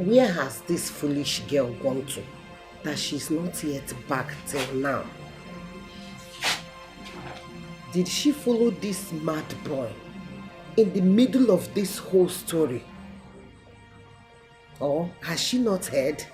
Where has this foolish girl gone to that she's not yet back till now? Did she follow this mad boy in the middle of this whole story? Or has she not heard?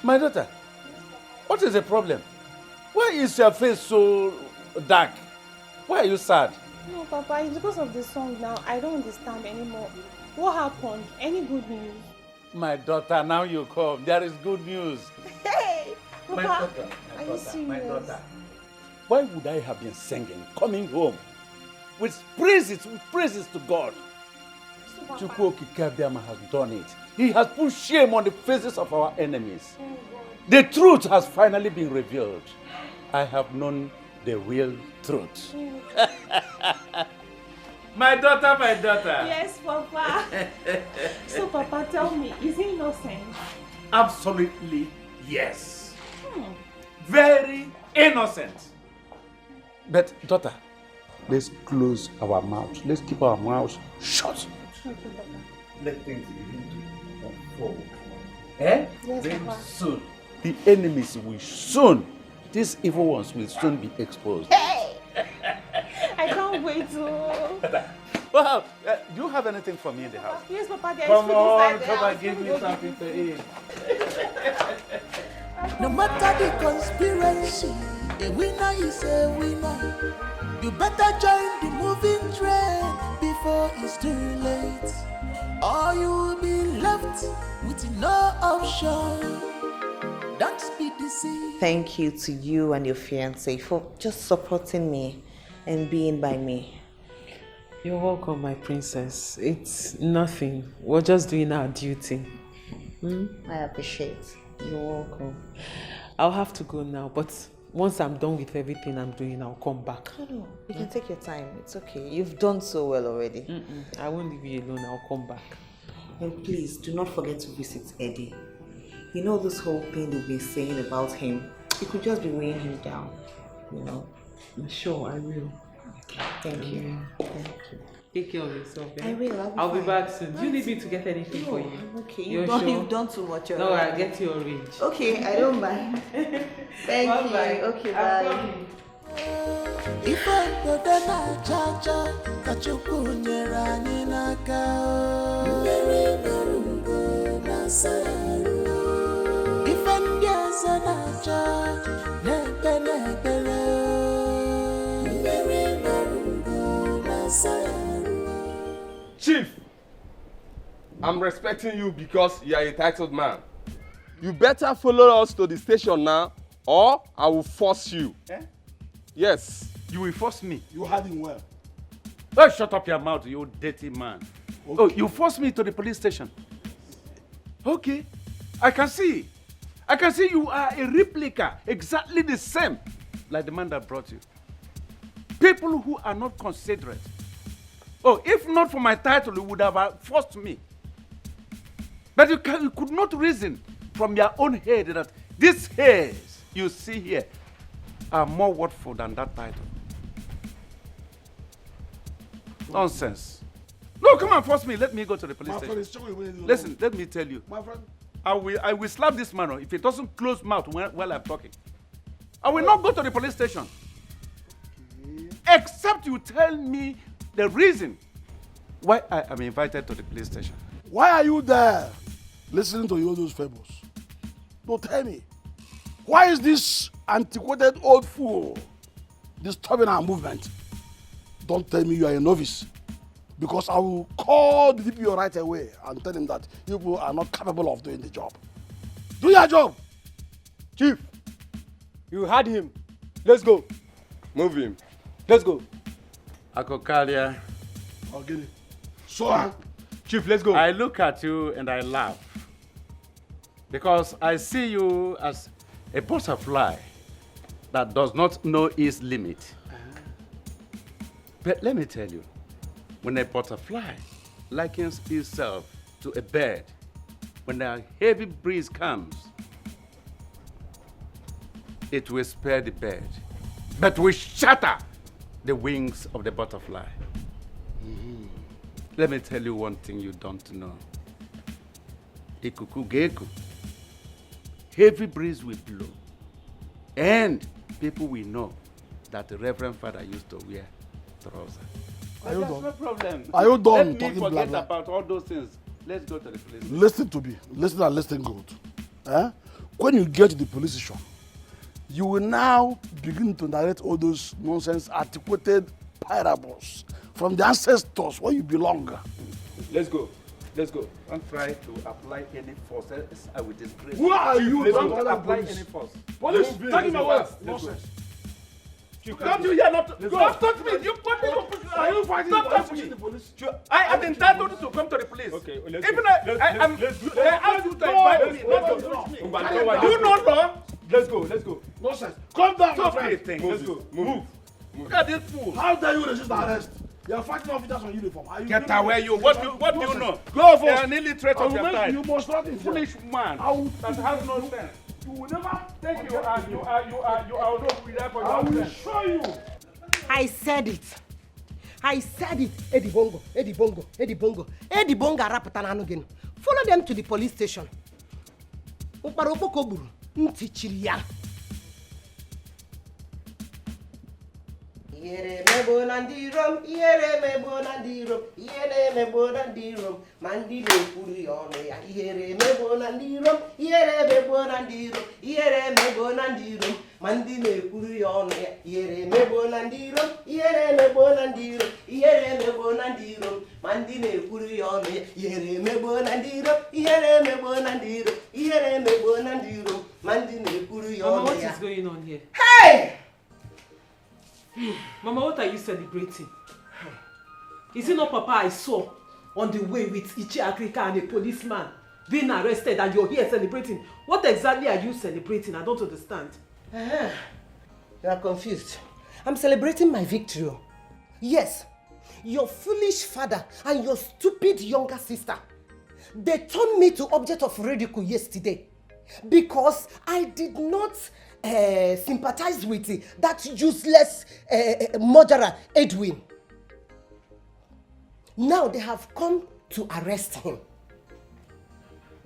My daughter, what is the problem? Why is your face so dark? Why are you sad? No, Papa, it's because of the song now. I don't understand anymore. What happened? Any good news? My daughter, now you come. There is good news. Hey! Papa, My daughter, are you serious? Why would I have been singing, coming home with praises to God? Chukwu Okike has done it. He has put shame on the faces of our enemies. The truth has finally been revealed. I have known the real truth. My daughter, my daughter. Yes, Papa. So, Papa, tell me, is he innocent? Absolutely yes. Very innocent. But, daughter, let's close our mouths. Let's keep our mouths shut. Okay, Papa. Let things begin to unfold. Eh? Yes, Very Papa. soon, the enemies will soon, these evil ones will soon be exposed. Hey! I can't wait to... Well, do you have anything for me in the house? Yes, Papa, there is Come food on, inside the come house. and give me something to eat. No matter the conspiracy, a winner is a winner. You better join the moving train before it's too late, or you will be left with no option. Don't be deceived. Thank you to you and your fiancé for just supporting me and being by me. You're welcome, my princess. It's nothing. We're just doing our duty. I appreciate. You're welcome. I'll have to go now, but once I'm done with everything I'm doing, I'll come back. No, you can take your time. It's okay. You've done so well already. I won't leave you alone. I'll come back. And please, do not forget to visit Eddie. You know this whole thing they've been saying about him, it could just be weighing him down, you know? Sure, I will. Thank you. Thank you. Take care of yourself. Yeah? I will. I'll be back soon. Do you need me to get anything for you? I'm okay. You're You've done too much already. No, I'll get you a range. Okay, I don't mind. Thank you. Bye. Okay, I'm bye. coming. If I go down cha-cha, kachukwu nyere anyị n'aka. Mmeri merungo na sayaru. Ife ndị ọzọ na-acha, na-ekpe na-ekpere. Mmeri merungo na sayaru. Chief, I'm respecting you because you are a titled man. You better follow us to the station now, or I will force you. Eh? Yes. You will force me. You had him well. Oh, shut up your mouth, you dirty man. Okay. Oh, you forced me to the police station. Okay, I can see. I can see you are a replica, exactly the same, like the man that brought you. People who are not considerate. Oh, if not for my title, you would have forced me. But you could not reason from your own head that these hairs you see here are more worthful than that title. Nonsense. No, come and force me. Let me go to the police station. Listen, let me tell you. My friend. I will slap this man if he doesn't close mouth while I'm talking. I will not go to the police station. Okay. Except you tell me the reason why I am invited to the police station. Why are you there listening to all those fables? Don't tell me. Why is this antiquated old fool disturbing our movement? Don't tell me you are a novice, because I will call the DPO right away and tell him that you people are not capable of doing the job. Do your job. Chief, you had him. Let's go. Move him. Let's go. Akokalia. I'll get it. So, Chief, let's go. I look at you and I laugh. Because I see you as a butterfly that does not know its limit. But let me tell you, When a butterfly likens itself to a bird, when a heavy breeze comes, it will spare the bird, but will shatter the wings of the butterfly. Let me tell you one thing you don't know. Ikuku geku. Heavy breeze will blow, and people will know that the Reverend Father used to wear trousers. Are you That's done? no problem. Are you done Let me talking forget blah, blah? about all those things. Let's go to the police. Listen to me. Listen and listen good. Eh? When you get to the police station, you will now begin to narrate all those nonsense, articulated parables from the ancestors where you belong. Let's go. Let's go. Don't try to apply any force. Else I will disgrace. Who are you? Don't apply any force. Police, taking my words. Let's go. Nonsense. Don't you hear not? Don't touch me. You put me to push. Are you fighting? Don't touch me. I am entitled to come to the police. Okay, let's Even go. I am. They ask you to invite me, not to touch me. You don't know. Let's go, let's go. Nonsense. Calm down, my Stop friend. it, thing. Let's go. Move. Look at this fool. How dare you resist arrest? You are fighting officers on uniform. Are you Get away, you. What do you know? Go They are first. an illiterate I of will your make time. you must not Foolish man I will that has no sense. You will never Thank you. You are not with that for I your will sense. show you. I said it. Eddie Bongo, Eddie Bongo, Eddie Bongo. Eddie Bongo arapụtana again. Follow them to the police station. Ụkpara okpoko gburu, ntị chiri ya. Ihere emegbo na ndị irom, ihere emegbo na ndị irom, ihere emegbo na ndị irom, ma ndị na-ekwuru ya ọnụ ya. Ihere emegbo na ndị irom, ihere emegbo na ndị irom, ihere emegbo na ndị irom, ma ndị na-ekwuru ya ọnụ ya. Ihere emegbo na ndị irom, ihere emegbo na ndị irom, ihere emegbo na ndị irom, ma ndị na-ekwuru ya ọnụ ya. Ihere emegbo na ndị irom, ihere emegbo na ndị irom, ihere emegbo na ndị irom, ma ndị na-ekwuru ya Mama, ọnụ what ya. is going on here? Hey! Mama, what are you celebrating? Is it not Papa I saw on the way with Ichi Africa and a policeman being arrested and you're here celebrating? What exactly are you celebrating? I don't understand. You are confused. I'm celebrating my victory. Yes, your foolish father and your stupid younger sister, they turned me to object of ridicule yesterday because I did not sympathize with that useless murderer Edwin. Now they have come to arrest him.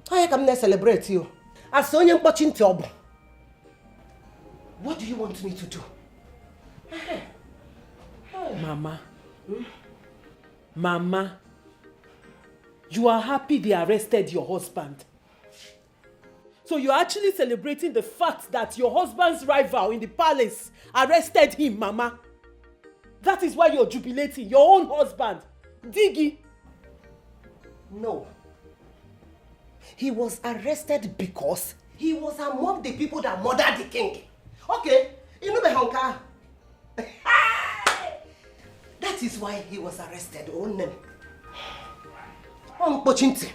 How come they celebrate you? As onye mkpochi ntị ọbụ. What do you want me to do? Mama. Mama. You are happy they arrested your husband. So you're actually celebrating the fact that your husband's rival in the palace arrested him, Mama. That is why you're jubilating. Your own husband. Diggy. No. He was arrested because he was among the people that murdered the king. Okay, you know the honka. That is why he was arrested. Oh, no. Pochinti.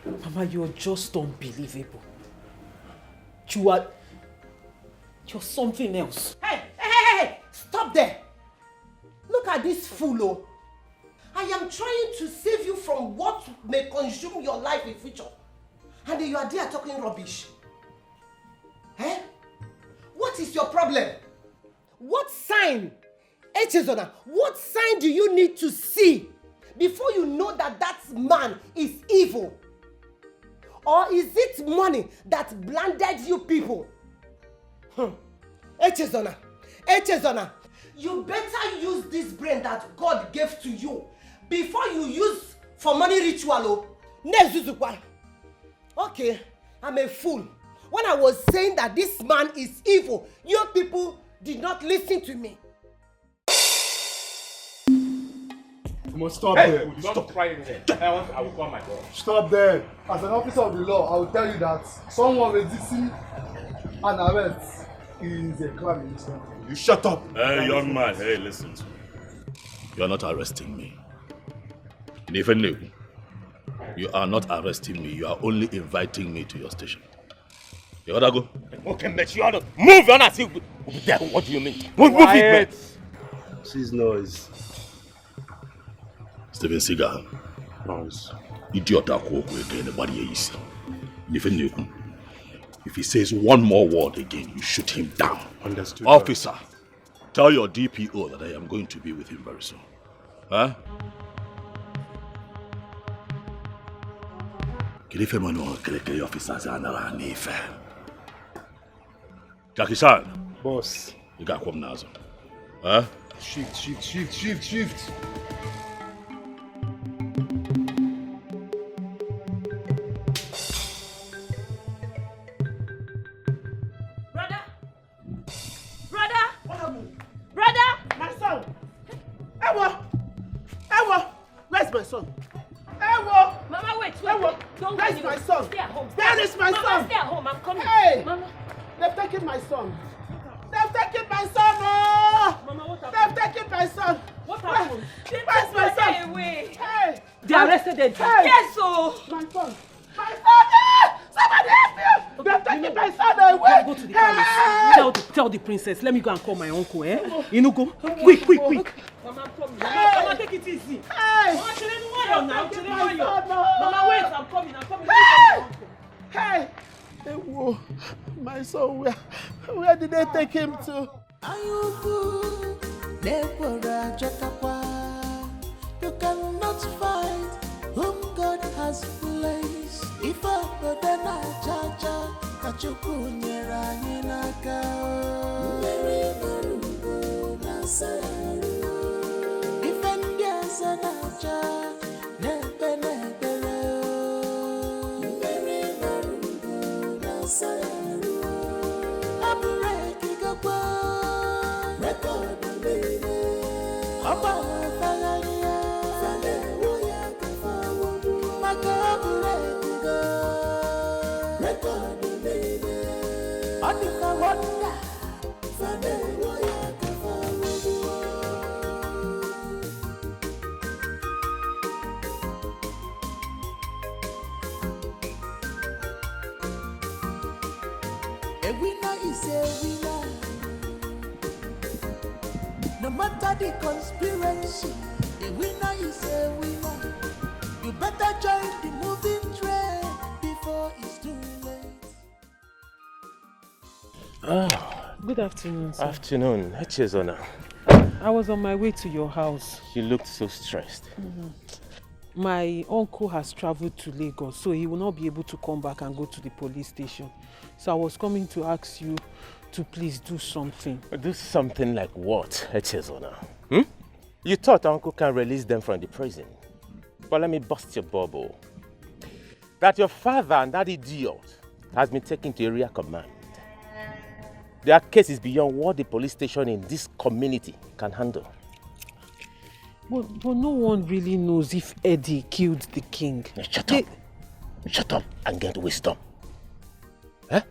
Mama, you're just unbelievable. You're something else. Hey! Stop there. Look at this fool. Oh. I am trying to save you from what may consume your life in future. And you are there talking rubbish. Eh? What is your problem? What sign? Echezona, what sign do you need to see before you know that that man is evil? Or is it money that blinded you people? Echezona, you better use this brain that God gave to you before you use for money ritual. Okay, I'm a fool. When I was saying that this man is evil, you people did not listen to me. You must stop Hey, there. don't try it. I will call my boss. Stop there. As an officer of the law, I will tell you that someone resisting an arrest is a crime in this country. You shut up. Hey, young man, hey, listen to me. You are not arresting me. You are not arresting me. You are only inviting me to your station. You gotta go. Okay, but you ought to move on and see. What do you mean? Move it, man. Cease noise. Steven Seagal. Noise. Idiot that walk again, anybody easy. If he says one more word again, you shoot him down. Understood. Officer, tell your DPO that I am going to be with him very soon. Huh? Jackie Chan. Boss. You got come now. Huh? Shift. Where's my son? Ewo! Mama, wait. Ewo! Don't Where's go my son? Stay at home. Where is my son? Mama, stay at home. I'm coming. Hey! Mama. They've taken my son. They've taken my son! Oh! Mama, what happened? They've taken my son! What happened? Where's my son? Away. Hey! They arrested them. Hey! Yes, so. My son! My son! Ah! Somebody help me! They've taken my son away! Go to the palace. Tell the princess. Let me go and call my uncle, eh? You know, go. Quick. Mama, come. Mama, take it easy. Hey! Mama, They've taken my son, oh! Mama, wait. I'm coming. Hey! Ewo! My son, where did they take him to? You cannot fight whom God has placed. If I put an ajaja, that you kunyera ninaka. If India's an aja, nepe. A winner is a winner. No matter the conspiracy, a winner is a winner. You better join the moving train before it's too late. Good afternoon, sir. Afternoon. Echezona. I was on my way to your house. You looked so stressed. My uncle has traveled to Lagos, so he will not be able to come back and go to the police station. So I was coming to ask you to please do something. Do something like what, Echezona? You thought Uncle can release them from the prison. But let me bust your bubble. That your father and that idiot has been taken to area command. Their case is beyond what the police station in this community can handle. But no one really knows if Eddie killed the king. Shut up and get wisdom. Huh?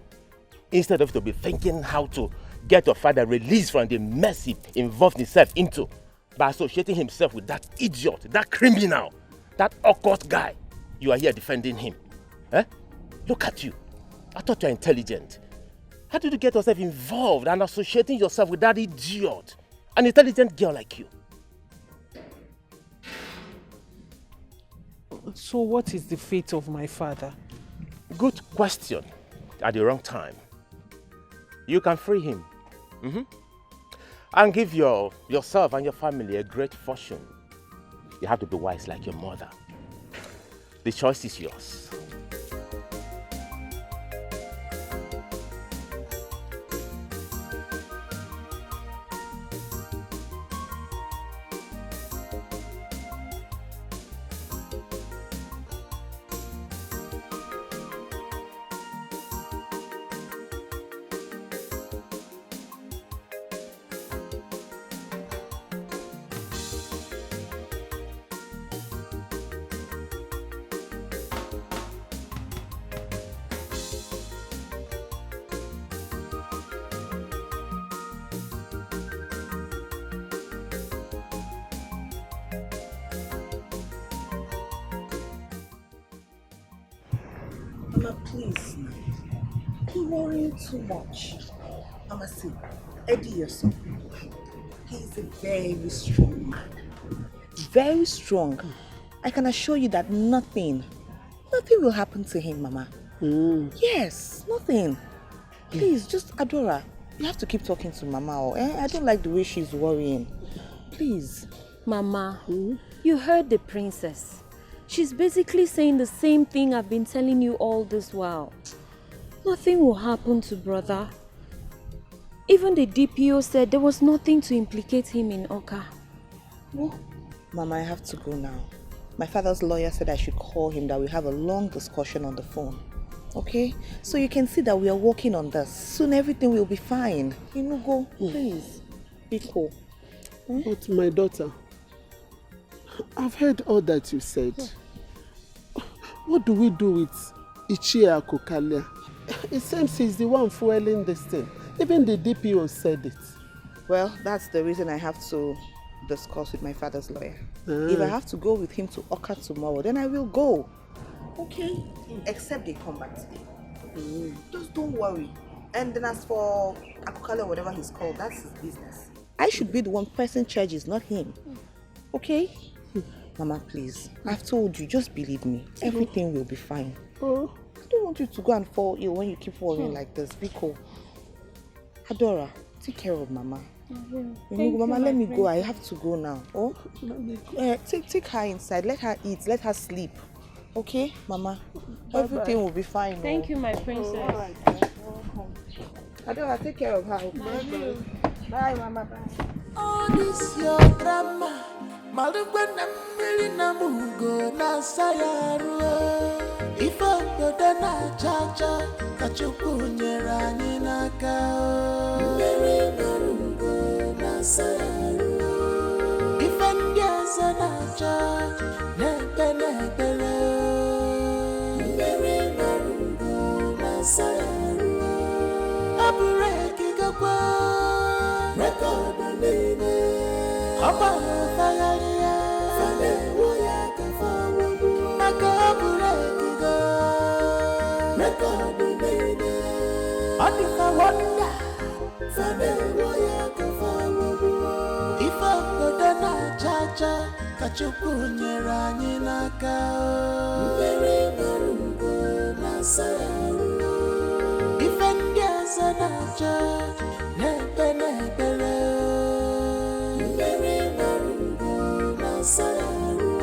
Instead of to be thinking how to get your father released from the mess he involved himself into by associating himself with that idiot, that criminal, that occult guy, you are here defending him. Huh? Look at you. I thought you were intelligent. How did you get yourself involved and associating yourself with that idiot, an intelligent girl like you? So what is the fate of my father? Good question. At the wrong time. You can free him. And give yourself and your family a great fortune. You have to be wise like your mother. The choice is yours. Mama, please. You're worrying too much. Mama, see, Eddie, your son, he's a very strong man. Very strong. I can assure you that nothing will happen to him, Mama. Yes, nothing. Please, just Adora, you have to keep talking to Mama. I don't like the way she's worrying. Please. Mama, you heard the princess. She's basically saying the same thing I've been telling you all this while. Nothing will happen to brother. Even the DPO said there was nothing to implicate him in Oka. Oh, Mama, I have to go now. My father's lawyer said I should call him, that we have a long discussion on the phone. Okay? So you can see that we are working on this. Soon everything will be fine. Go, please. Be cool. But my daughter, I've heard all that you said. What do we do with Ichie Akokalia? It seems he's the one fueling this thing. Even the DPO said it. Well, that's the reason I have to discuss with my father's lawyer. If I have to go with him to Oka tomorrow, then I will go. Okay? Except they come back today. Just don't worry. And then as for Akokalia, whatever he's called, that's his business. I should be the one pressing charges, not him. Okay? Mama, please. I've told you, just believe me. Everything will be fine. I don't want you to go and fall ill when you keep worrying like this. Be cool. Adora, take care of Mama. Mama, let me go. I have to go now. Oh, take her inside. Let her eat. Let her sleep. Okay, Mama? Everything will be fine. Thank you, my princess. All right. Adora, take care of her. Okay? Bye, Mama. Bye. All this your drama. Malugwana milina mugo na sayaru. Ifo dodo na chacha kachuku nyera ninaka. Meri marugo na sayaru. Ifendiaza na cha nebe nebele. Meri marugo na sayaru. Abure kigakwa record nene. Abba fagaria fane woya kafawu makabure kigo record nene adika wonder fane woya kafawu ifa kodana chacha kachuku nyera nyinaka mbere marugo na sayaru ifendia sanacha nebe nebele sayaru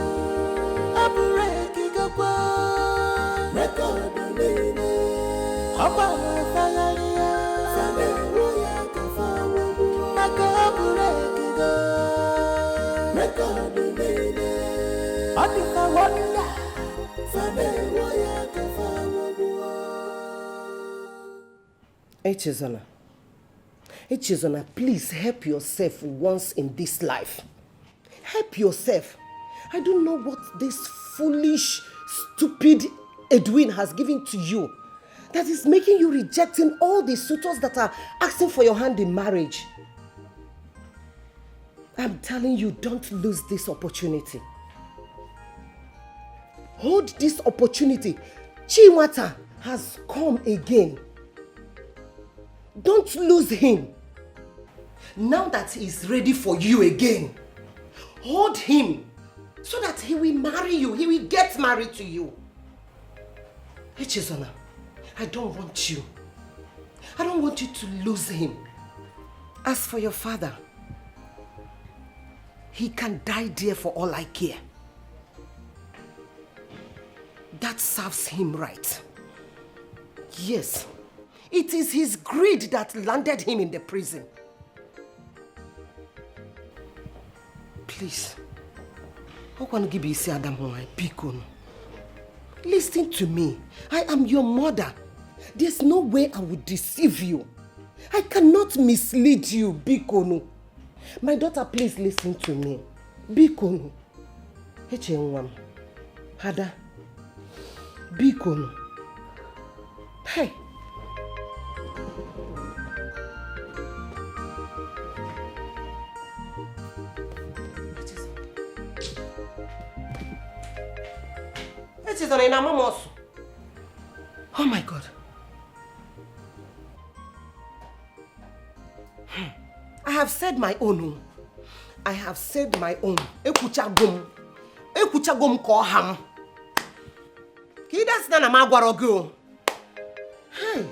abureki gakwa record nene abala fagaria fane woya kafawu makabureki go record nene adika wonder fane woya kafawu. Echezona, please help yourself once in this life. Help yourself. I don't know what this foolish, stupid Edwin has given to you that is making you rejecting all the suitors that are asking for your hand in marriage. I'm telling you, don't lose this opportunity. Hold this opportunity. Chinwata has come again. Don't lose him. Now that he's ready for you again, hold him so that he will marry you. He will get married to you. Echezona, I don't want you. I don't want you to lose him. As for your father, he can die there for all I care. That serves him right. Yes, it is his greed that landed him in the prison. Please, listen to me. I am your mother. There's no way I would deceive you. I cannot mislead you, Bikono. My daughter, please listen to me. Bikono. Echenwam. Hada. Bikono. Hey. Oh my God. have said my own. I have said my own. Ekuchagum ko ham. Kidas na magwarogo. Hey.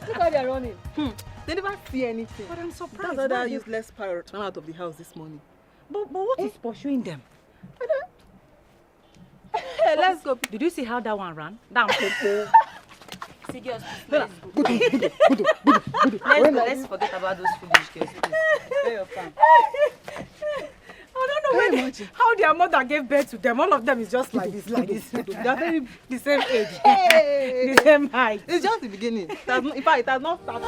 Look how they're running. They never see anything. But I'm surprised. That's why that useless pirate ran out of the house this morning. But what is pursuing them? Hey, let's go. Did you see how that one ran? That one. See, girls, let's go. Let's forget about those foolish girls. Where your fan? I don't know how their mother gave birth to them. All of them is just like this. They're very the same age. Hey. The same height. It's just the beginning. In fact, it has not started.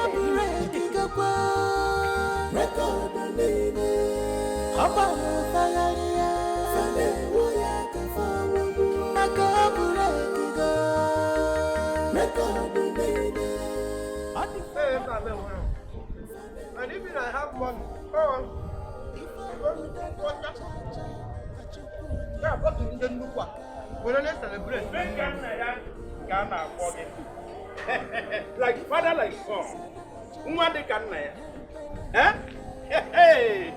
And even I have money. Like father, like son. Hey!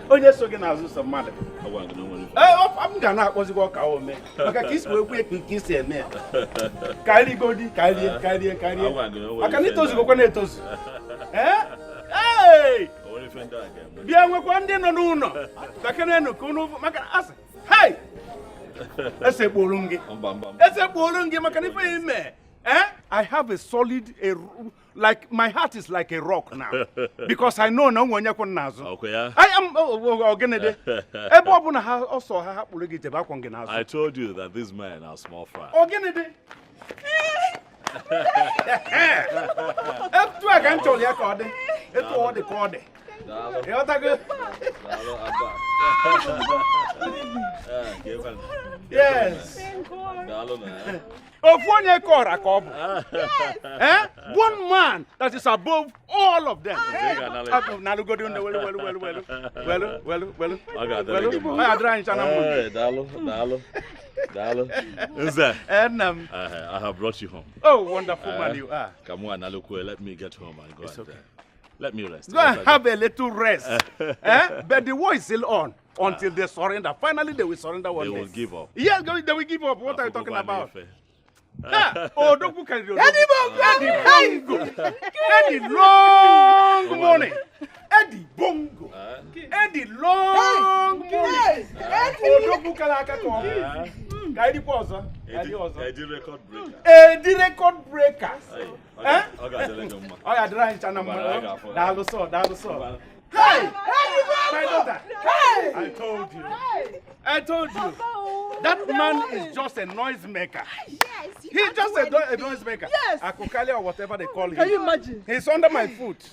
Onye so gị na-azụ sọ mmadụ. I'm gonna akpọzi gị ọka ome. Maka ka isi wee kwe ka isi eme. Karịa godi, karịa. Maka na itozugokwa na-etozu. Hey! Bịa nwekwa ndị nọ n'ụlọ. Takenenu ka unu maka asị. Hey! Esekporo m gị maka na ife ime. I have a solid, like my heart is like a rock now, because I know no one yakon nazo. Okay, yeah. I am also I told you that these men are small fry. Yes. One man that is above all of them. I have brought you home. Oh, wonderful man you are. Come on, let me get home and go. It's okay. Let me rest. Go and have a little rest. But the war is still on until they surrender. Finally, they will surrender one day. They will give up. Yeah, they will give up. What are you talking about? Oh, don't look at it. Eddie long money. Eddie bongo. Eddie long money. Oh, don't look at it. Eddie pause. Eddie record breaker. Eddie record breaker. Oh, yeah, Hey! My daughter! Hey! I told you. That man is just a noisemaker. Yes. He's just a noisemaker. Yes. Akukali or whatever they call him. Can you imagine? He's under my foot.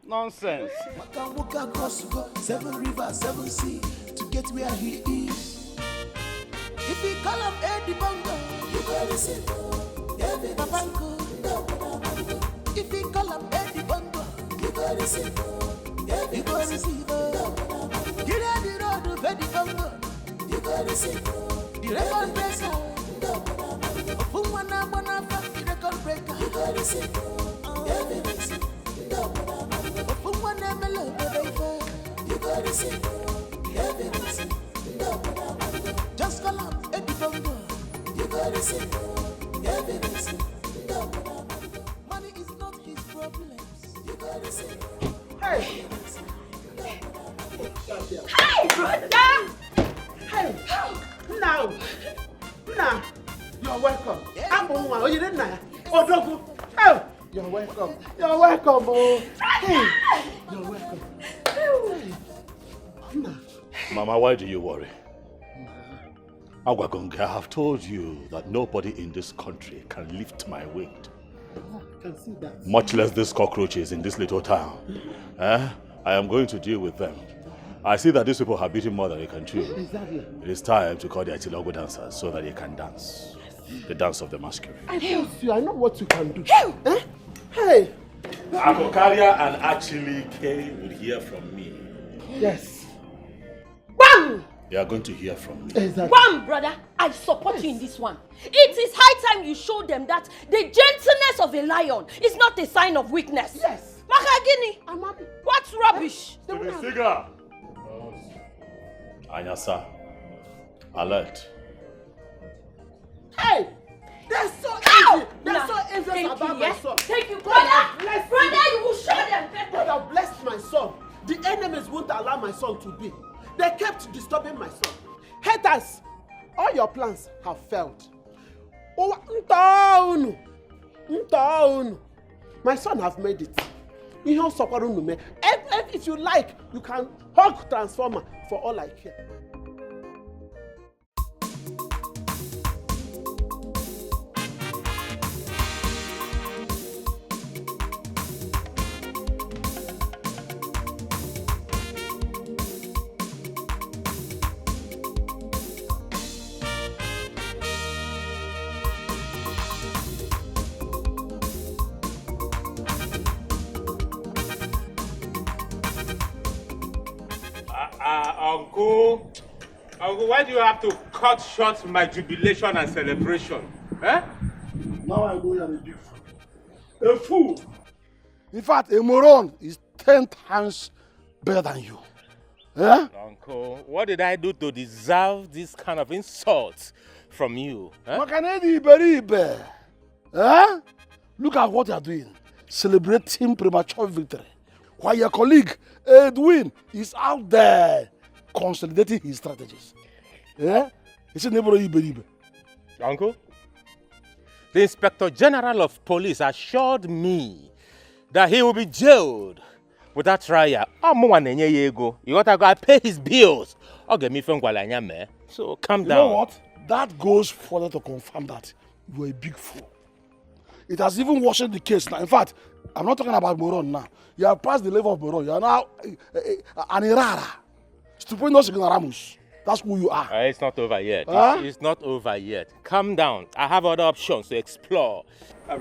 Nonsense. Walk across 7 rivers, 7 seas to get where he is. If we call him Eddie Bongo, you better listen. If we call him Eddie Bongo, you better listen. You go receive. Get out the road of Eddie Bongo. You go receive. The record breaker. Open one the record breaker. You go receive. Open one baby. You go receive. Just call up Eddie Bongo. You go receive. Money is not his problem. You go receive. Hey! Hey, brother! Hey! Now! You're welcome. I'm the one. Oh, you didn't know? Oh, Dogu! Oh! You're welcome. You're welcome, oh! Hey! You're welcome. Mama, why do you worry? Agwagonga, I have told you that nobody in this country can lift my weight. I can see that. Much less these cockroaches in this little town. I am going to deal with them. I see that these people have beaten more than they can chew. Exactly. It is time to call the Atilogo dancers so that they can dance. Yes. The dance of the masquerade. I trust you. I know what you can do. Hey! Akokaria and actually K will hear from me. Yes. Bam! They are going to hear from me. Exactly. Bam, brother! I support you in this one. It is high time you show them that the gentleness of a lion is not a sign of weakness. Yes. Makagini! I'm happy. What's rubbish? Anyasa, alert. Hey! They're so easy. They're so envious about my son. Thank you, brother. Brother, you will show them. God have blessed my son. The enemies won't allow my son to be. They kept disturbing my son. Haters, all your plans have failed. Oh, my son have made it. If you like, you can hug Transformer for all I care. Uncle, why do you have to cut short my jubilation and celebration? Eh? Now I know you are a big fool. A fool. In fact, a moron is 10 times better than you. Eh? Uncle, what did I do to deserve this kind of insult from you? Eh? Look at what you are doing. Celebrating premature victory. While your colleague, Edwin, is out there consolidating his strategies. Yeah? It's a neighbor. Uncle, the Inspector General of Police assured me that he will be jailed without trial. You got to go pay his bills. So calm down. You know what? That goes further to confirm that you are a big fool. It has even worsened the case now. In fact, I'm not talking about moron now. You have passed the level of moron. You are now an errara. Stupendous ignoramus. That's who you are. It's not over yet. Huh? It's not over yet. Calm down. I have other options to explore. Calm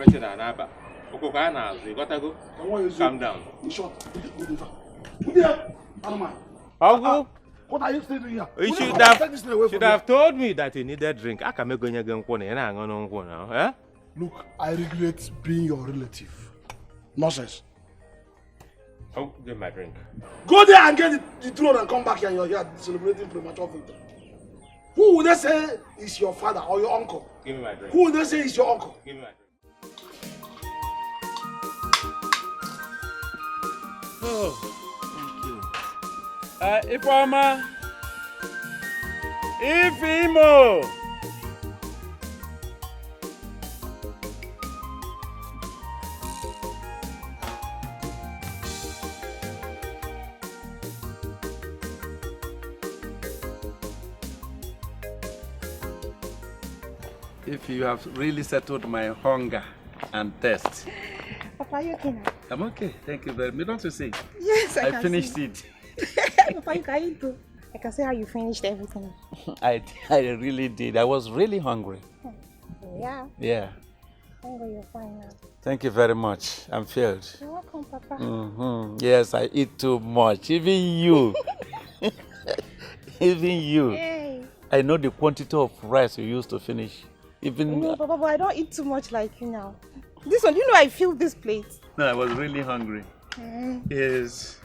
down. Uncle, what are you still doing here? You should have told me that you needed drink. I can make you eh? Look, I regret being your relative. Nonsense. Oh, get my drink. Go there and get the throne and come back here and you're here celebrating premature victory. Who would they say is your father or your uncle? Give me my drink. Who would they say is your uncle? Give me my drink. Oh, thank you. Ifeoma. Ifeimo. If you have really settled my hunger and thirst. Papa, are you okay now? I'm okay, thank you very much. Don't you see? Yes, I can finished see. it. Papa, you can eat too. I can see how you finished everything. I really did. I was really hungry. Yeah. Yeah. Thank God you're fine now. Thank you very much. I'm filled. You're welcome, Papa. Yes, I eat too much. Even you. Even you. Hey. I know the quantity of rice you used to finish. Even No, Papa, but I don't eat too much like you now. This one, you know I feel this plate. No, I was really hungry. Yes.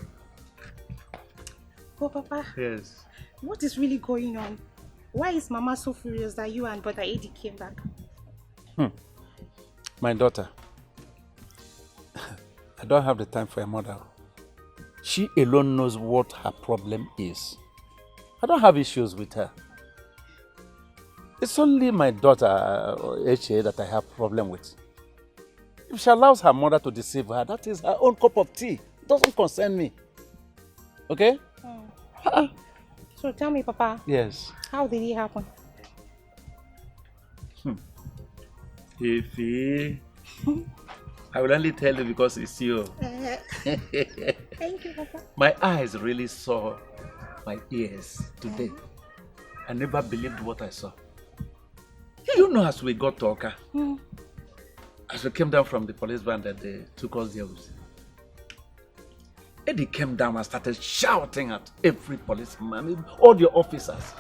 Oh, Papa. Yes. What is really going on? Why is Mama so furious that you and Brother Eddie came back? My daughter. I don't have the time for a mother. She alone knows what her problem is. I don't have issues with her. It's only my daughter, H.A., that I have problem with. If she allows her mother to deceive her, that is her own cup of tea. It doesn't concern me. Okay? So tell me, Papa. Yes. How did it happen? Ify, I will only tell you because it's you. Thank you, Papa. My eyes really saw my ears today. I never believed what I saw. You know, as we got to Oka, as we came down from the police van that they took us there with, Eddie came down and started shouting at every policeman, all the officers.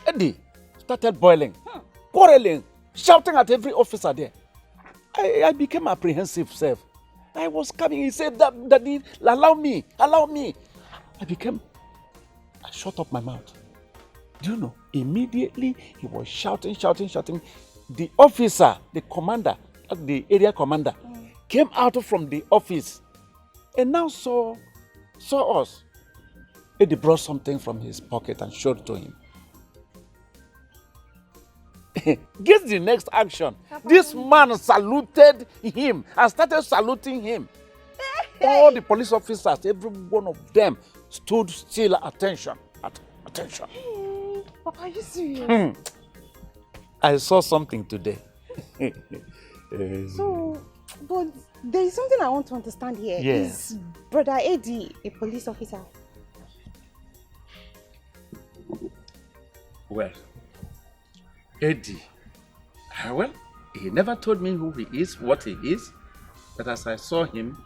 Eddie started boiling, quarreling, shouting at every officer there. I became apprehensive, self. I was coming, he said, Daddy, allow me. I shut up my mouth. Do you know, immediately he was shouting. The officer, the commander, the area commander, came out from the office and now saw us. Eddie brought something from his pocket and showed it to him. Guess the next action. This man saluted him and started saluting him. All the police officers, every one of them, stood still at attention. Papa, are you serious? I saw something today. So, but there is something I want to understand here. Yeah. Is Brother Eddie a police officer? Well, Eddie, he never told me who he is, what he is, but as I saw him,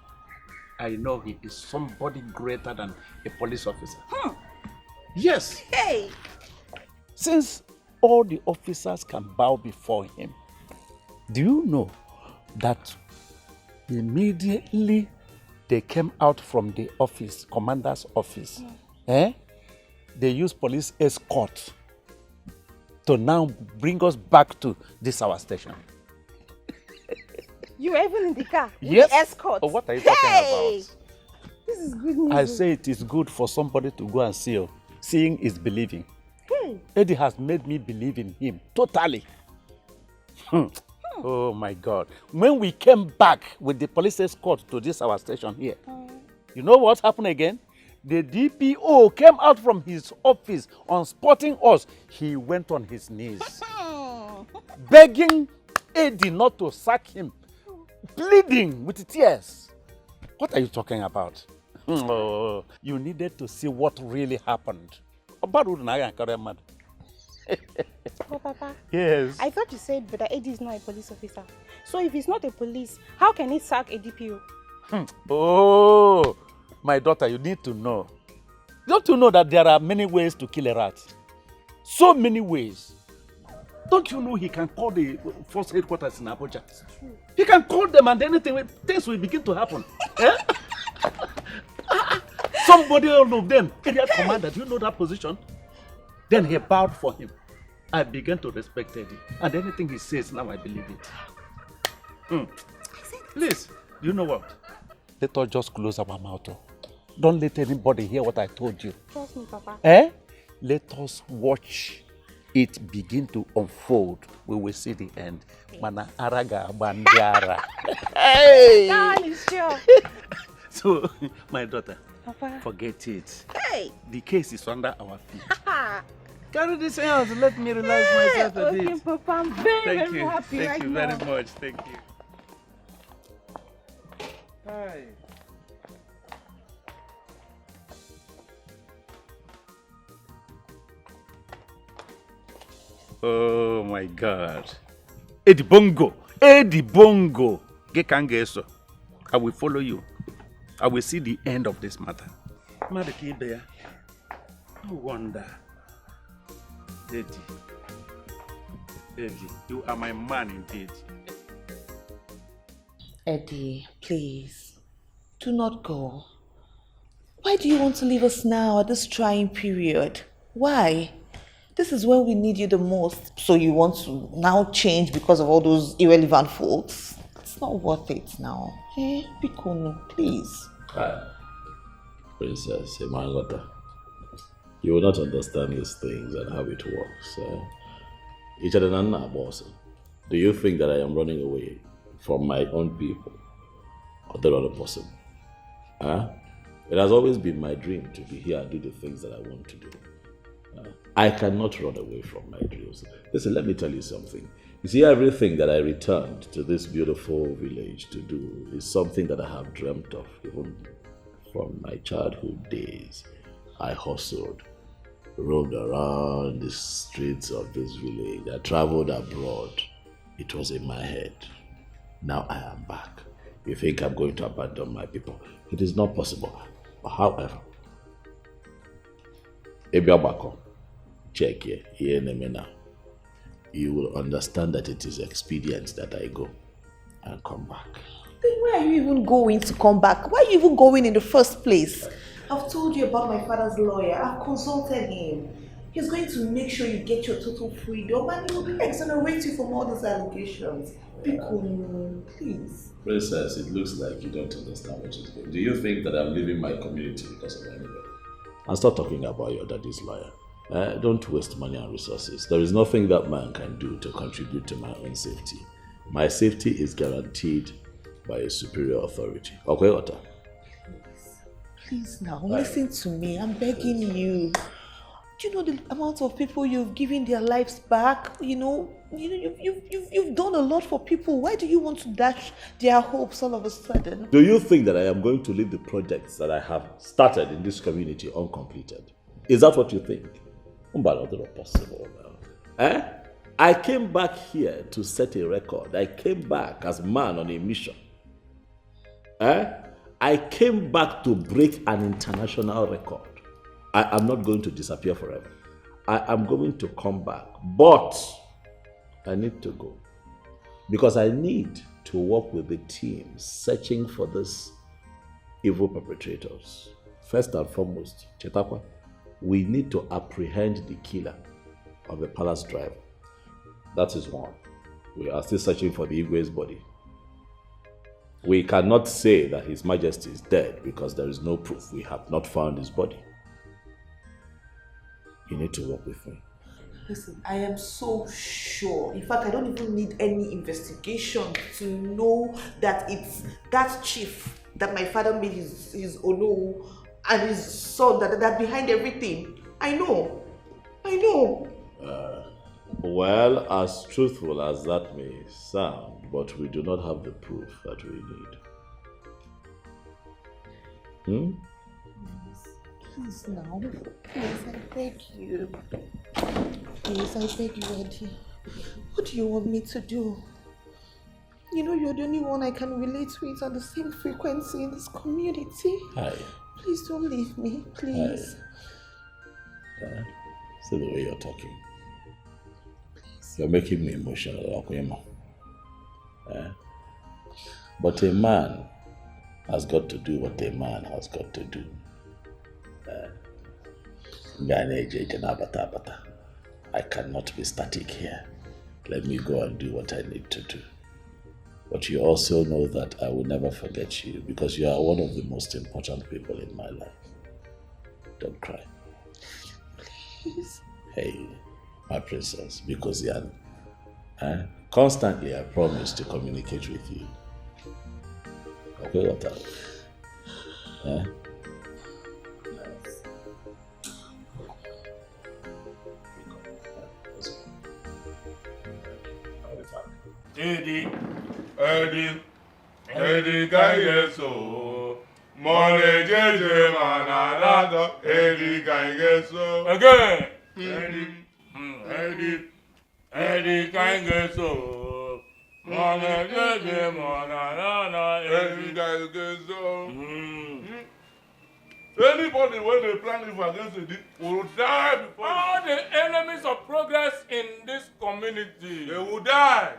I know he is somebody greater than a police officer. Yes. Hey! Since all the officers can bow before him, do you know that immediately they came out from the office, commander's office, they used police escort to now bring us back to this our station. You were even in the car? Yes. With the escort? Oh, what are you talking about? This is good news. I say it is good for somebody to go and see. Seeing is believing. Eddie has made me believe in him totally. Oh my God. When we came back with the police escort to this our station here, you know what happened again? The DPO came out from his office on spotting us. He went on his knees, begging Eddie not to sack him, pleading with tears. What are you talking about? Oh, you needed to see what really happened. Oh, Papa. Yes. I thought you said Brother Eddie is not a police officer. So if he's not a police, how can he sack a DPO? Oh, my daughter, you need to know. You have to know that there are many ways to kill a rat. So many ways. Don't you know he can call the force headquarters in Abuja? He can call them and things will begin to happen. Somebody all of them, area commander, do you know that position? Then he bowed for him. I began to respect Eddie. And anything he says, now I believe it. Please, you know what? Let us just close our mouth. Don't let anybody hear what I told you. Trust me, Papa. Let us watch it begin to unfold. We will see the end. Mana araga bandiara. Hey! Sure. So, my daughter, Papa. forget it. Hey! The case is under our feet. Carry this out. Let me relax myself a bit. Okay, Papa, I'm very happy Thank you now. very much. Thank you. Hi. Oh my God. Eddie Bongo. Gekangeso. I will follow you. I will see the end of this matter. Madakibeya. No wonder. Eddie, you are my man indeed. Eddie, please, do not go. Why do you want to leave us now at this trying period? Why? This is when we need you the most. So you want to now change because of all those irrelevant folks? It's not worth it now. Hey, Bikono, please. Princess Emangota, you will not understand these things and how it works. Do you think that I am running away from my own people? Or that other person? It has always been my dream to be here and do the things that I want to do. I cannot run away from my dreams. Listen, let me tell you something. You see, everything that I returned to this beautiful village to do is something that I have dreamt of even from my childhood days. I hustled, roamed around the streets of this village. I traveled abroad. It was in my head. Now I am back. You think I'm going to abandon my people? It is not possible. However, check here, now. You will understand that it is expedient that I go and come back. Then why are you even going to come back? Why are you even going in the first place? I've told you about my father's lawyer. I've consulted him. He's going to make sure you get your total freedom and he will exonerate you from all these allegations. Please. Princess, it looks like you don't understand what is going on. Do you think that I'm leaving my community because of anybody? And stop talking about your daddy's lawyer. Don't waste money and resources. There is nothing that man can do to contribute to my own safety. My safety is guaranteed by a superior authority. Okay, Otta? Please now, listen to me. I'm begging you. Do you know the amount of people you've given their lives back? You've done a lot for people. Why do you want to dash their hopes all of a sudden? Do you think that I am going to leave the projects that I have started in this community uncompleted? Is that what you think? Possible. I came back here to set a record. I came back as man on a mission. I came back to break an international record. I am not going to disappear forever. I am going to come back, but I need to go because I need to work with the team searching for these evil perpetrators. First and foremost, Chetakwa, we need to apprehend the killer of the palace driver. That is one. We are still searching for the Igwe's body. We cannot say that His Majesty is dead because there is no proof. We have not found his body. You need to work with me. Listen, I am so sure. In fact, I don't even need any investigation to know that it's that chief that my father made his Ono and his son that behind everything. I know. Well, as truthful as that may sound, but we do not have the proof that we need. Please now. Please, I beg you. Please, I beg you, Eddie. What do you want me to do? You know you're the only one I can relate with on the same frequency in this community. Hi. Please don't leave me, please. See the way you're talking. You're making me emotional, Okuyemo. But a man has got to do what a man has got to do. I cannot be static here. Let me go and do what I need to do. But you also know that I will never forget you because you are one of the most important people in my life. Don't cry. Please. Hey, my princess, because constantly I promise to communicate with you. Okay, what up? Eddie, Kaigeso, Mole Jeje Manada, Eddie Kaigeso. Again, Eddie Kaigeso, Mole Jeje Manada, Eddie Kaigeso. Anybody when they plan if against it will die before. All the enemies of progress in this community, they will die.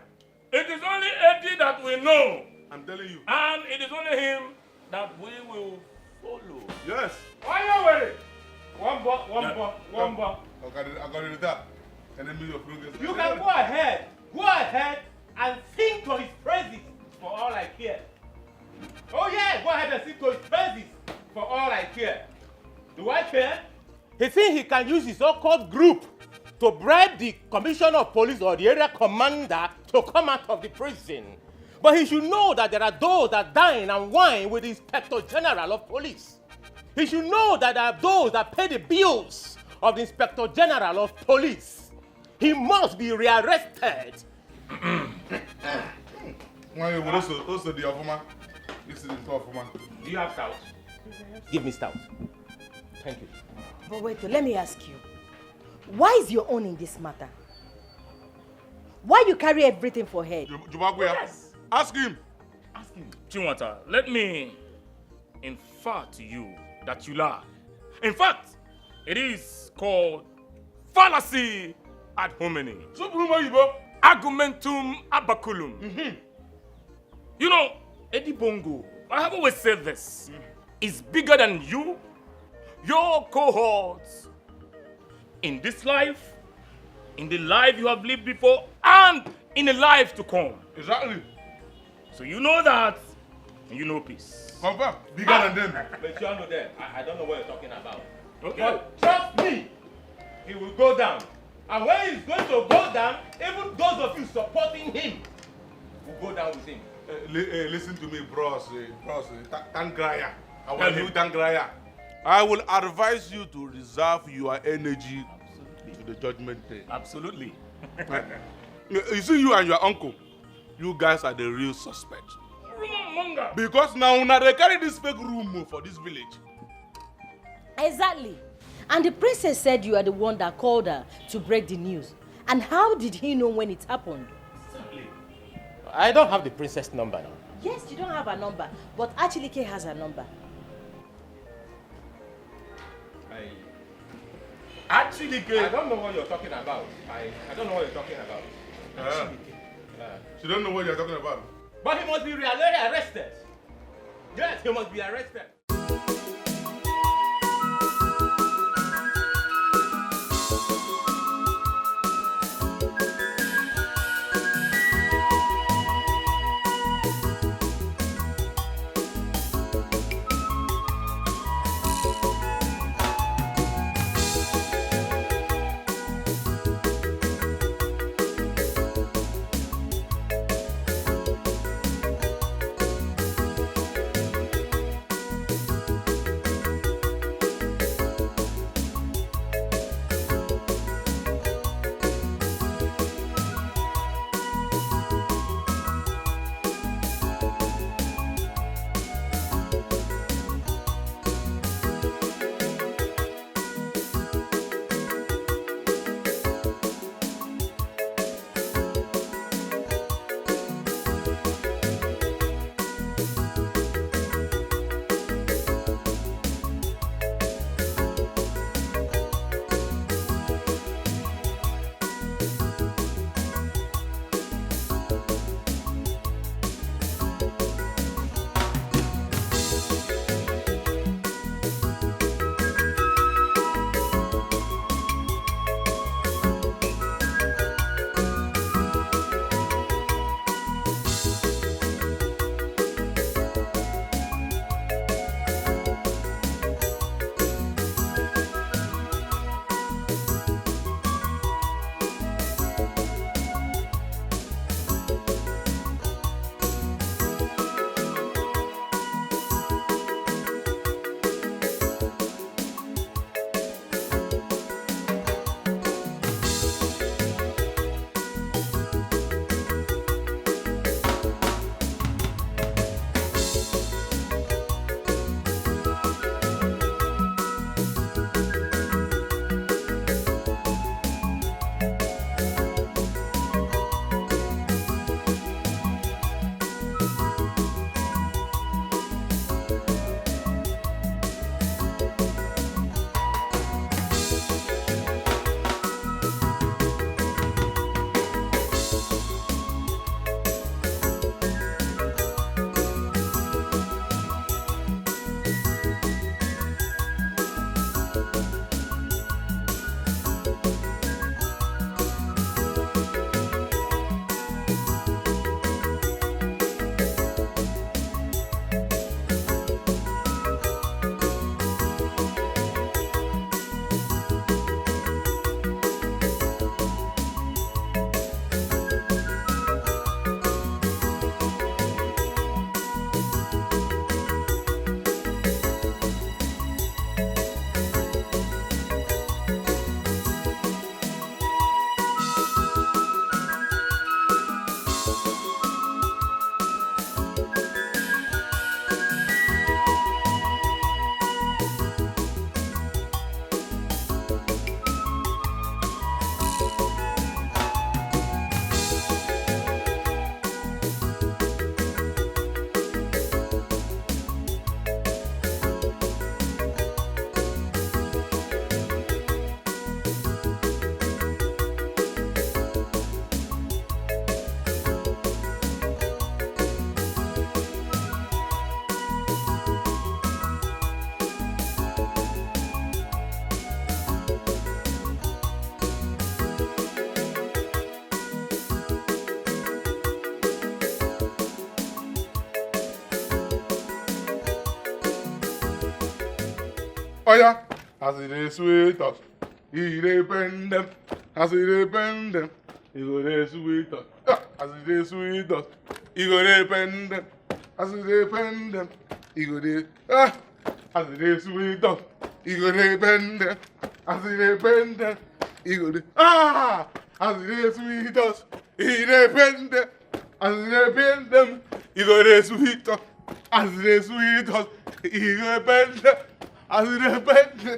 It is only Eddie that we know. I'm telling you. And it is only him that we will follow. Yes. Why are you worried? One bar. Okay, I got it there. Enemy of progress. You can go ahead and sing to his praises for all I care. Oh yeah, go ahead and sing to his praises for all I care. Do I care? He thinks he can use his so-called group to bribe the commissioner of police or the area commander to come out of the prison. But he should know that there are those that dine and wine with the Inspector General of Police. He should know that there are those that pay the bills of the Inspector General of Police. He must be rearrested. Do you have stout? Give me stout. Thank you. But wait, let me ask you. Why is your own in this matter? Why you carry everything for head? Yes. Ask him. Ask him. Chinwata, let me infer to you that you lie. In fact, it is called fallacy ad hominem. Argumentum abaculum. You know, Eddie Bongo, I have always said this, is bigger than you, your cohorts, in this life, in the life you have lived before, and in the life to come. Exactly. So you know that, and you know peace. Confirm. Bigger than them. But you all know them. I don't know what you're talking about. Okay. But trust me, he will go down. And when he's going to go down, even those of you supporting him will go down with him. Listen to me, bros. Tangraya. Tangraya. I will advise you to reserve your energy to the judgment day. Absolutely. You see, you and your uncle, you guys are the real suspects. Because now they carry this fake rumor for this village. Exactly. And the princess said you are the one that called her to break the news. And how did he know when it happened? I don't have the princess number now. Yes, you don't have a number, but Achilike has a number. Achilike? I don't know what you're talking about. I don't know what you're talking about. She don't know what you're talking about. But he must be arrested. Yes, he must be arrested. Oh yeah, as it is sweet us, he depend them. As it depend them, he go dey sweet us. As it is sweet us, he go depend them. As it depend them, he go dey. As it is sweet us, he go depend them. As it depend them, he go dey. As it is sweet us, he depend them. As it depend them, he go dey sweet us. As it is sweet us, he go depend them. As it depend them,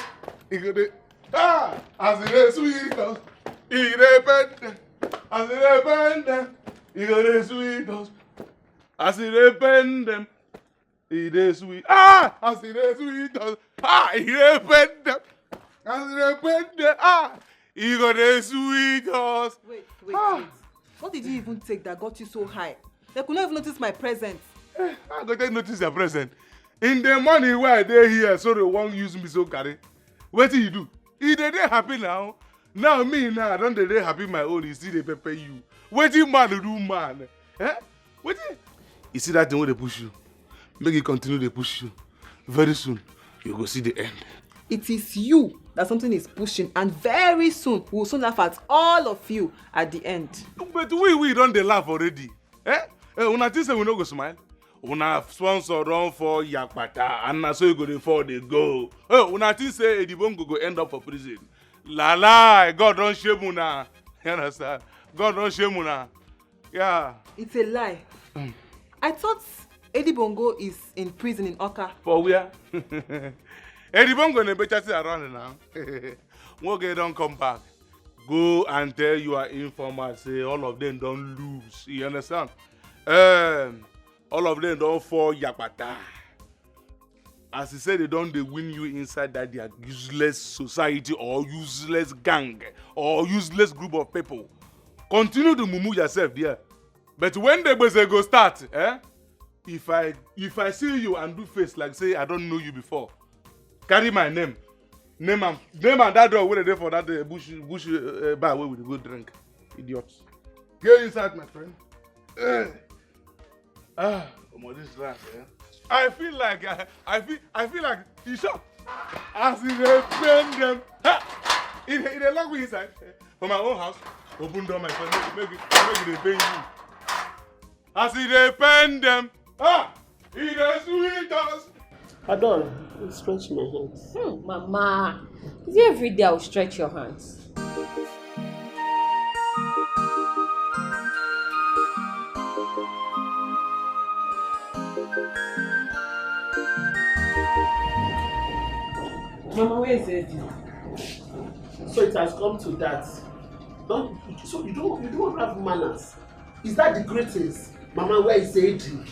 he go dey. As it is sweet us, he depend. As it depend, he go dey sweet us. As it depend, he dey sweet. As it dey sweet us, he depend. As it depend, he go dey sweet us. Wait. What did you even take that got you so high? They could not even notice my presence. I go take notice your present. In the morning where I dey here, so they won't use me so carry. What do you do? He dey happy now. Now me now, I don't dey happy my own. You see they pepper you. Wetin man do man? Wetin? You see that thing where they push you? Make it continue to push you. Very soon, you go see the end. It is you that something is pushing, and very soon we will soon laugh at all of you at the end. But we don't dey laugh already. Una think say we no go smile? Una sponsor run for Yakpata, and na so you go dey fall dey go. Una think say Edibongo go end up for prison? La, God don't shame una. You understand? God don't shame una. Yeah. It's a lie. I thought Eddie Bongo is in prison in Oka. For where? Eddie Bongo ne better sit around now. Won't don't come back. Go and tell your informer, say all of them don't lose. You understand? All of them don't fall Yakpata. As he said, they don't win you inside that their useless society or useless gang or useless group of people. Continue to mumu yourself there. But when the base go start, if I see you and do face like say I don't know you before, carry my name and that door where they for that bush bar where we go drink. Idiots. Get inside, my friend. This last, I feel like you shot. As if they bend them. If they lock me inside from my own house, open door, my friend, make it they bend you. As if they bend them. It is sweet us. Adon, stretch my hands. Mama, is it every day I'll stretch your hands? Mama, where is Eddie? So it has come to that. So you don't have manners. Is that the greatest? Mama, where is Eddie?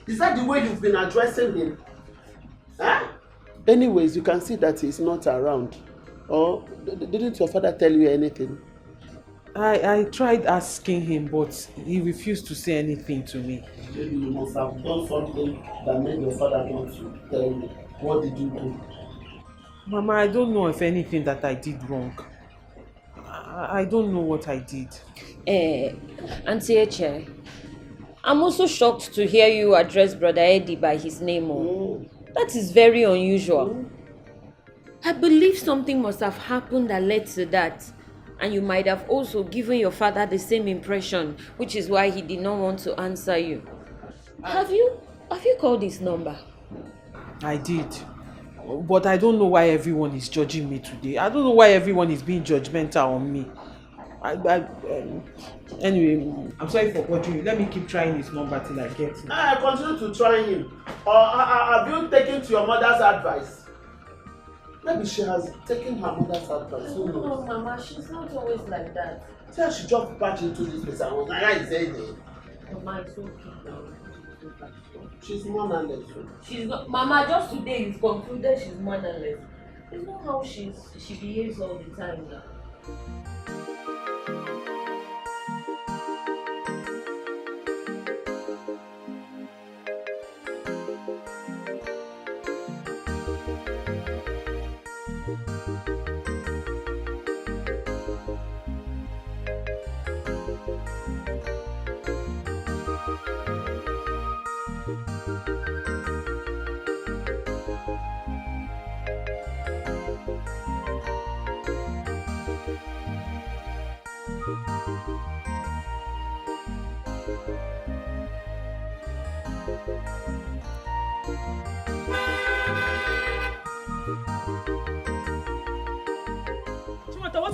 Is that the way you've been addressing him? Anyways, you can see that he's not around. Or didn't your father tell you anything? I tried asking him, but he refused to say anything to me. Maybe you must have done something that made your father want to tell you. What did you do? Mama, I don't know if anything that I did wrong. I don't know what I did. Auntie Eche, I'm also shocked to hear you address Brother Eddie by his name. That is very unusual. I believe something must have happened that led to that. And you might have also given your father the same impression, which is why he did not want to answer you. Have you called his number? I did. But I don't know why everyone is judging me today. I don't know why everyone is being judgmental on me. Anyway, I'm sorry for bothering you. Let me keep trying his number till I get him. I continue to try him. Or have you taken to your mother's advice? Maybe she has taken her mother's advice. No, Mama, she's not always like that. Tell she dropped back into this place and was like, Mama, it's okay. She's mannerless. She's not. Mama, just today you've concluded she's mannerless. It's not how she behaves all the time now.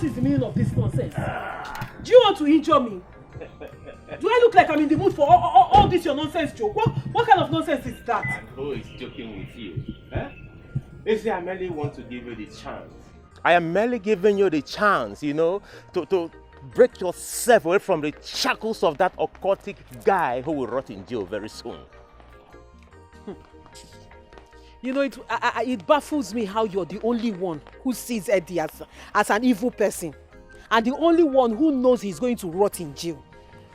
is the meaning of this nonsense? Do you want to injure me? Do I look like I'm in the mood for all this your nonsense joke? What kind of nonsense is that? And who is joking with you? Huh? They say I merely want to give you the chance. I am merely giving you the chance, you know, to break yourself away from the shackles of that occultic guy who will rot in jail very soon. You know, it baffles me how you're the only one who sees Eddie as an evil person. And the only one who knows he's going to rot in jail.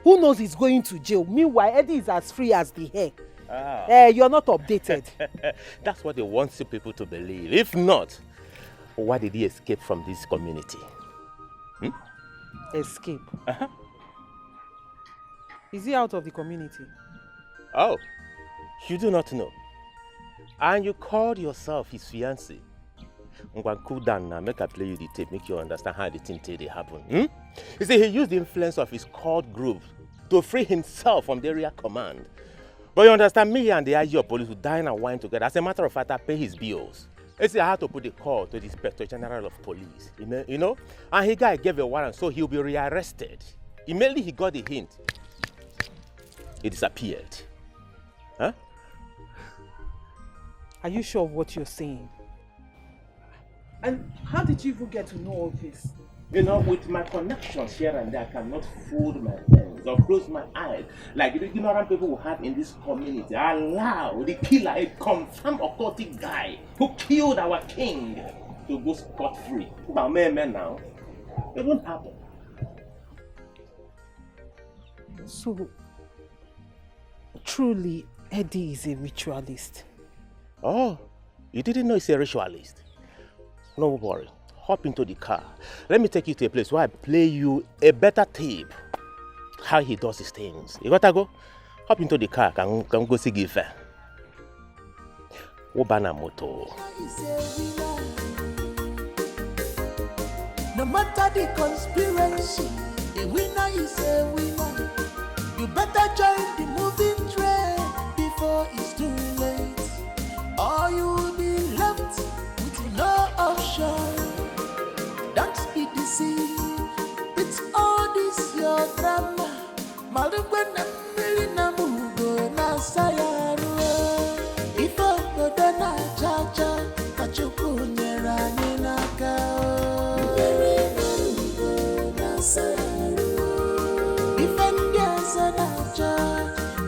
Who knows he's going to jail? Meanwhile, Eddie is as free as the hair. You're not updated. That's what they want you people to believe. If not, why did he escape from this community? Escape? Is he out of the community? Oh, you do not know. And you called yourself his fiancé. I'm going to cool down now, make I play you the tape, make you understand how the thing they happen. You see, he used the influence of his cult group to free himself from the area command. But you understand, me and the IG police would dine and wine together. As a matter of fact, I pay his bills. You see, I had to put the call to the Inspector General of Police, you know? And he gave a warrant, so he'll be rearrested. Immediately he got the hint, he disappeared. Huh? Are you sure of what you're saying? And how did you even get to know all this? You know, with my connections here and there, I cannot fold my hands or close my eyes like the ignorant people we have in this community. Allow the killer, a confirmed occultic guy who killed our king, to go scot-free. Now, men now, it won't happen. So, truly, Eddie is a ritualist. Oh, you didn't know he's a ritualist? No worry. Hop into the car. Let me take you to a place where I play you a better tape. How he does his things. You gotta go? Hop into the car. Can go see Gife. Wobana moto. No matter the conspiracy, a winner is a winner. You better join the moving train before it's too late. Or you will be left with no option. Don't be deceived. It's all this your drama. Malugwana milina mugo na sayaru. If I go na chacha, kachuku nyera ninaka. Mugo na sayaru. If I'm gasa na cha,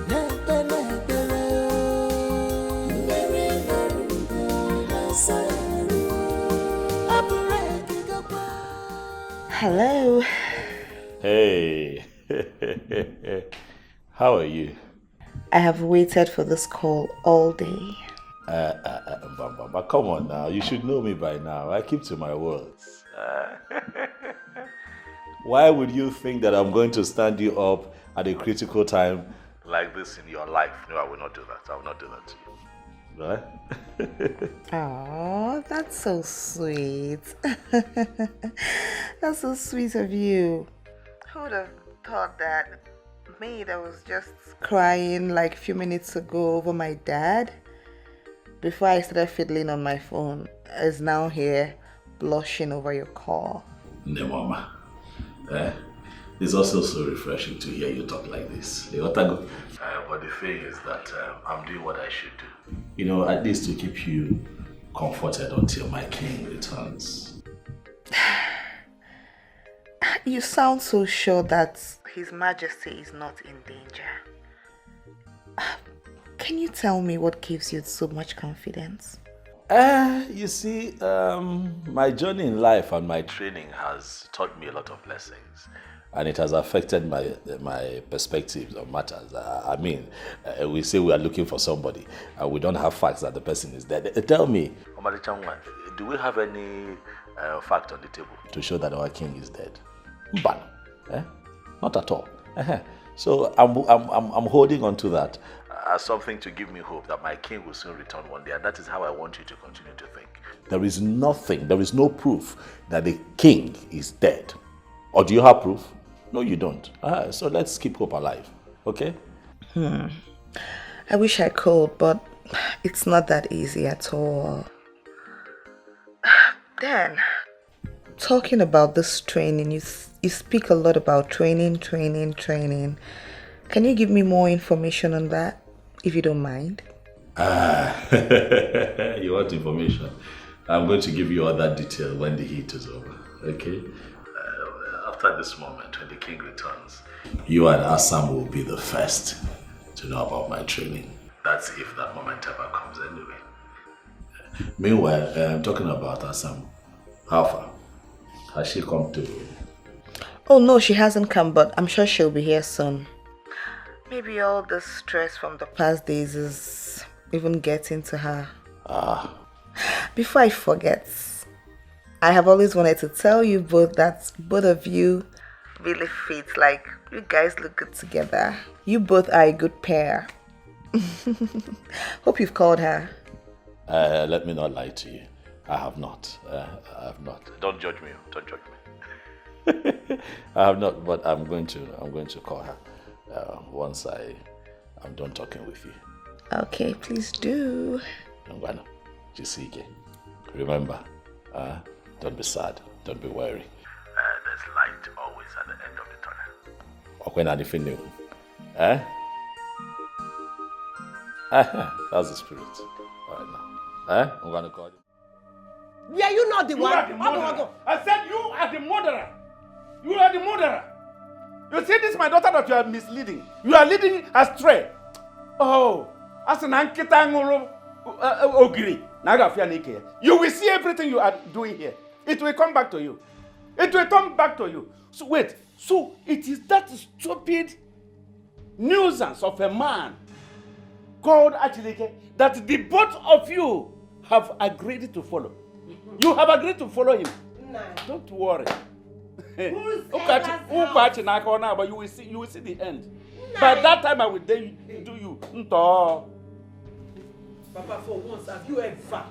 nepe nepere. Mugo na sayaru. Hello. Hey. How are you? I have waited for this call all day. Bamba, come on now. You should know me by now. I keep to my words. Why would you think that I'm going to stand you up at a critical time like this in your life? No, I will not do that. I will not do that to you. Right? Oh, that's so sweet. That's so sweet of you. Who would have thought that me that was just crying like a few minutes ago over my dad before I started fiddling on my phone is now here blushing over your call? No, Mama. It's also so refreshing to hear you talk like this. But the thing is that I'm doing what I should do. You know, at least to keep you comforted until my king returns. You sound so sure that His Majesty is not in danger. Can you tell me what gives you so much confidence? You see, my journey in life and my training has taught me a lot of lessons. And it has affected my perspectives on matters. I mean, we say we are looking for somebody, and we don't have facts that the person is dead. Tell me, do we have any fact on the table to show that our king is dead? Not at all. So I'm holding on to that as something to give me hope that my king will soon return one day, and that is how I want you to continue to think. There is no proof that the king is dead. Or do you have proof? No, you don't. So let's keep hope alive, okay? I wish I could, but it's not that easy at all. Then, talking about this training, you speak a lot about training. Can you give me more information on that, if you don't mind? You want information? I'm going to give you all that detail when the heat is over, okay? After this moment, when the king returns, you and Assam will be the first to know about my training. That's if that moment ever comes anyway. Meanwhile, I'm talking about Assam. How far? Has she come to? Oh no, she hasn't come, but I'm sure she'll be here soon. Maybe all the stress from the past days is even getting to her. Before I forget, I have always wanted to tell you both that both of you really fit. Like, you guys look good together. You both are a good pair. Hope you've called her. Let me not lie to you. I have not. Don't judge me. Don't judge me. I have not, but I'm going to call her once I'm done talking with you. Okay, please do. Ngwana, Jisike. Remember, don't be sad. Don't be worried. There's light always at the end of the tunnel. When anything new, that's the spirit. All right now. I'm gonna call you. Were you not the You one? are the murderer. I said you are the murderer. You are the murderer. You see, this is my daughter that you are misleading. You are leading astray. Oh, as an ankitanguru ogiri. You will see everything you are doing here. It will come back to you. It will come back to you. So wait. So it is that stupid nuisance of a man called Achileke that the both of you have agreed to follow. You have agreed to follow him. Nah. Don't worry. But you will see the end. Nah. By that time I will do you. Papa, for once, have you ever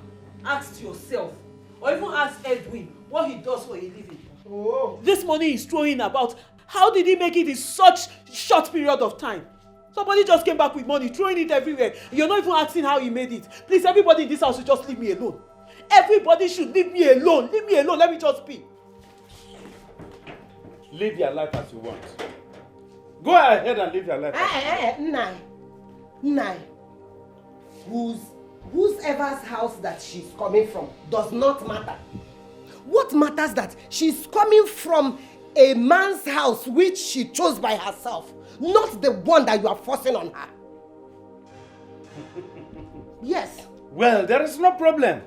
asked yourself, or even asked Edwin, what he does for a living? Oh. This money he's throwing about, how did he make it in such short period of time? Somebody just came back with money, throwing it everywhere. You're not even asking how he made it. Please, everybody in this house should just leave me alone. Everybody should leave me alone. Leave me alone. Let me just speak. Live your life as you want. Go ahead and live your life. Nai. Whoever's house that she's coming from does not matter. What matters that she's coming from a man's house which she chose by herself, not the one that you are forcing on her. Yes. Well, there is no problem.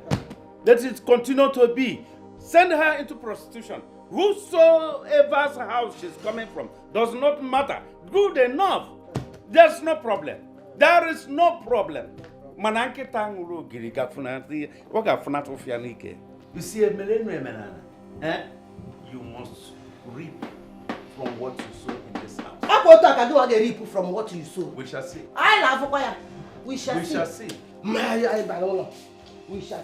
Let it continue to be. Send her into prostitution. Whosoever's house she's coming from does not matter. Good enough. There's no problem. There is no problem. You see, you must reap from what you sow in this house. From what you sow. We shall see. We shall see. We shall see.